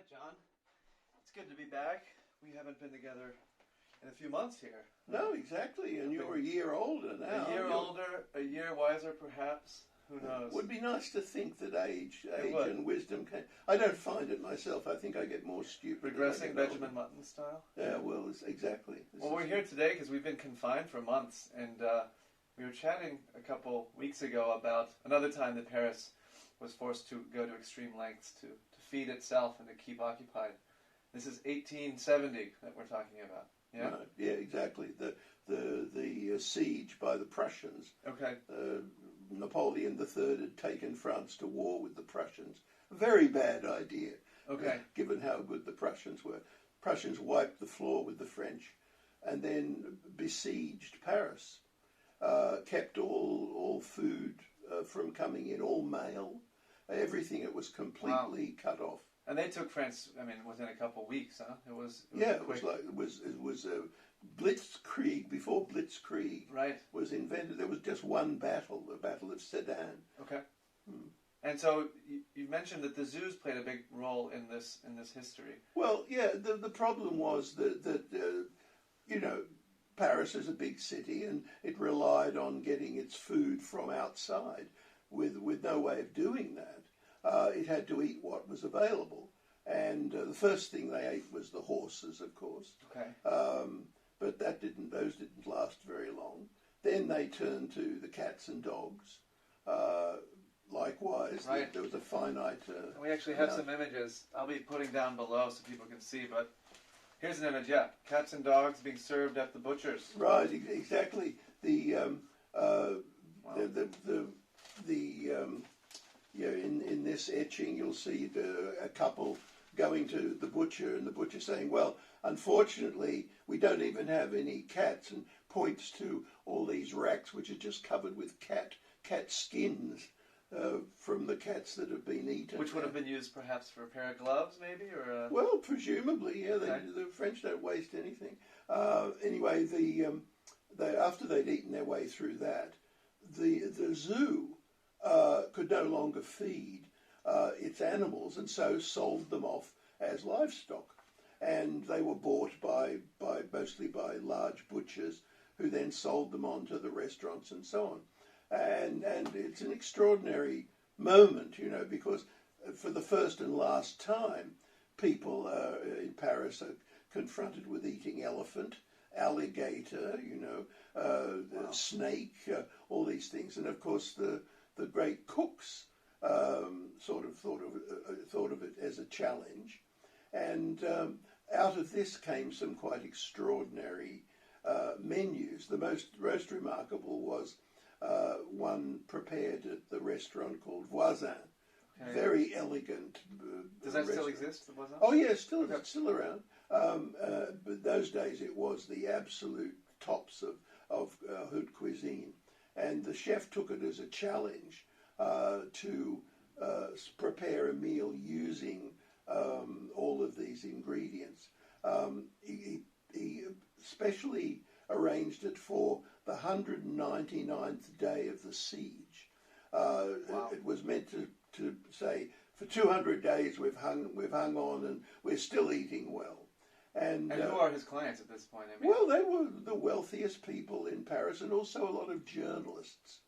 Hi, John. It's good to be back. We haven't been together in a few months here. No, exactly, and you're a year older now. A year older, a year wiser, perhaps. Who knows? It would be nice to think that age and wisdom can. I don't find it myself. I think I get more stupid. Regressing Benjamin Button style? Yeah, well, exactly. Well, we're here today because we've been confined for months, and we were chatting a couple weeks ago about another time that Paris was forced to go to extreme lengths to feed itself and to keep occupied. This is 1870 that we're talking about. Yeah. Right. Yeah, exactly. The siege by the Prussians. Okay. Napoleon III had taken France to war with the Prussians. A very bad idea. Okay. Given how good the Prussians were. Prussians wiped the floor with the French, and then besieged Paris. Kept all food from coming in, all mail, everything. It was completely cut off. And they took France, I mean, within a couple of weeks, huh? It was a blitzkrieg before blitzkrieg was invented. There was just one battle, the Battle of Sedan. Okay. And so you mentioned that the zoos played a big role in this history. Well, yeah. The problem was that Paris is a big city, and it relied on getting its food from outside, with no way of doing that. It had to eat what was available, and the first thing they ate was the horses, of course. Okay. But those didn't last very long. Then they turned to the cats and dogs. Likewise, there was a finite. We actually have some images. I'll be putting down below so people can see. But here's an image. Yeah, cats and dogs being served at the butchers. Right. Exactly. In this etching, you'll see a couple going to the butcher, and the butcher saying, "Well, unfortunately, we don't even have any cats," and points to all these racks which are just covered with cat skins from the cats that have been eaten. Which would have been used perhaps for a pair of gloves, maybe, or. Well, presumably, yeah. Okay. The French don't waste anything. Anyway, after they'd eaten their way through that, the zoo could no longer feed its animals, and so sold them off as livestock, and they were bought mostly by large butchers, who then sold them on to the restaurants and so on. And it's an extraordinary moment, because for the first and last time, people in Paris are confronted with eating elephant, alligator, snake, all these things, and of course the great cooks sort of thought of it as a challenge, and out of this came some quite extraordinary menus. The most remarkable was one prepared at the restaurant called Voisin. Okay. Very elegant. Does that still exist, the Voisin? Oh, yeah, it's still around. But those days it was the absolute tops of haute cuisine. And the chef took it as a challenge to prepare a meal using all of these ingredients. He specially arranged it for the 199th day of the siege. Wow. It was meant to say, for 200 days we've hung on and we're still eating well. And who are his clients at this point? I mean? Well, they were the wealthiest people in Paris, and also a lot of journalists.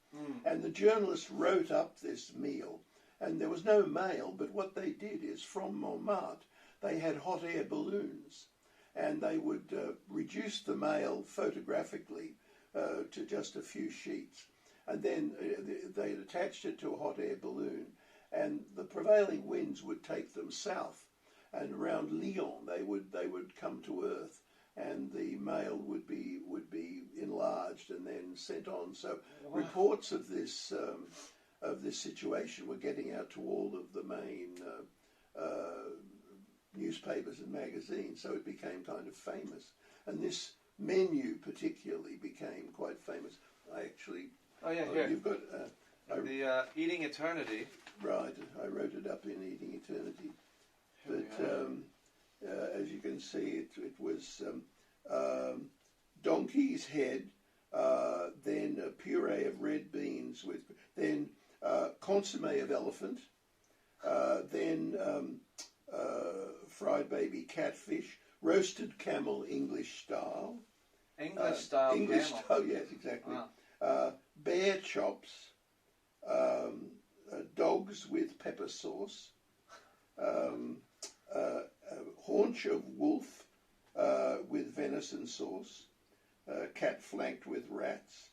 And the journalists wrote up this meal, and there was no mail, but what they did is, from Montmartre, they had hot air balloons, and they would reduce the mail photographically to just a few sheets, and then they attached it to a hot air balloon, and the prevailing winds would take them south. And around Lyon, they would come to Earth, and the mail would be enlarged and then sent on. So reports of this situation were getting out to all of the main newspapers and magazines. So it became kind of famous, and this menu particularly became quite famous. Here you've got the Eating Eternity. Right, I wrote it up in Eating Eternity. But as you can see, it was donkey's head, then a puree of red beans, then consommé of elephant, then fried baby catfish, roasted camel English style. English style English camel. style, yes, exactly. Wow. Bear chops, dogs with pepper sauce, haunch of wolf with venison sauce, cat flanked with rats.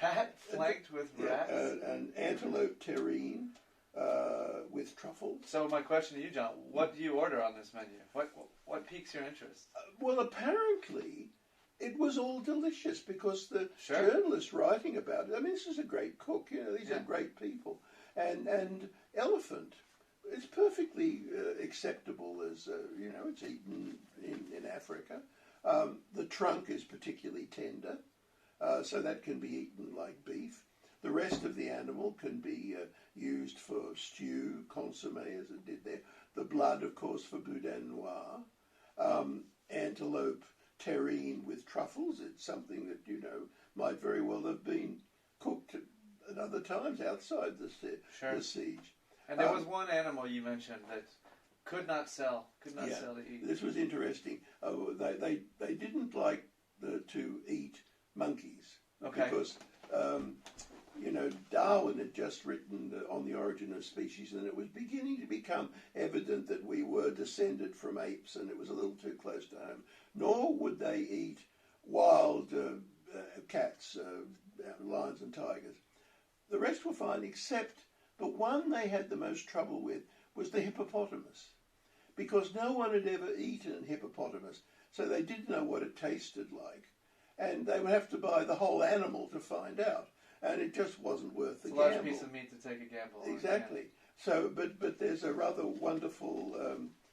Cat flanked with rats? An antelope terrine with truffles. So my question to you, John, what do you order on this menu? What piques your interest? Well, apparently it was all delicious because the Sure. journalists writing about it, I mean, this is a great cook, you know, these are great people. And elephant is perfectly acceptable as, you know, it's eaten in Africa. The trunk is particularly tender, so that can be eaten like beef. The rest of the animal can be used for stew, consomme, as it did there. The blood, of course, for boudin noir. Antelope terrine with truffles. It's something that, you know, might very well have been cooked at other times outside the siege. And there was one animal you mentioned that could not sell to eat. This was interesting. They didn't like to eat monkeys. Okay. Because, you know, Darwin had just written on the origin of species, and it was beginning to become evident that we were descended from apes, and it was a little too close to home. Nor would they eat wild cats, lions and tigers. The rest were fine, except the one they had the most trouble with was the hippopotamus, because no one had ever eaten hippopotamus, so they didn't know what it tasted like, and they would have to buy the whole animal to find out, and it just wasn't worth the gamble. It's a large piece of meat to take a gamble on. Exactly. So, but there's a rather wonderful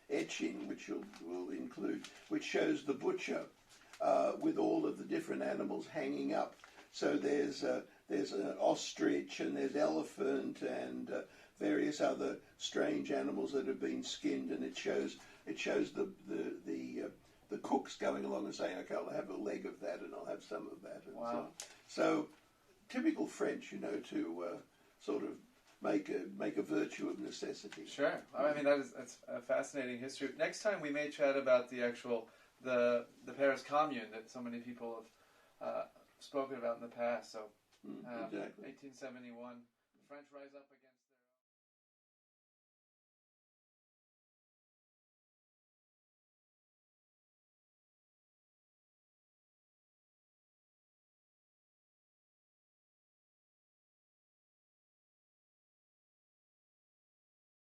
etching which we'll include, which shows the butcher with all of the different animals hanging up. So there's an ostrich, and there's elephant, and various other strange animals that have been skinned, and it shows the cooks going along and saying, okay, I'll have a leg of that, and I'll have some of that, and wow. So typical French, you know, to sort of make a virtue of necessity. Sure. I mean, that's a fascinating history. Next time we may chat about the Paris Commune that so many people have spoken about in the past. So, Exactly. 1871, the French rise up against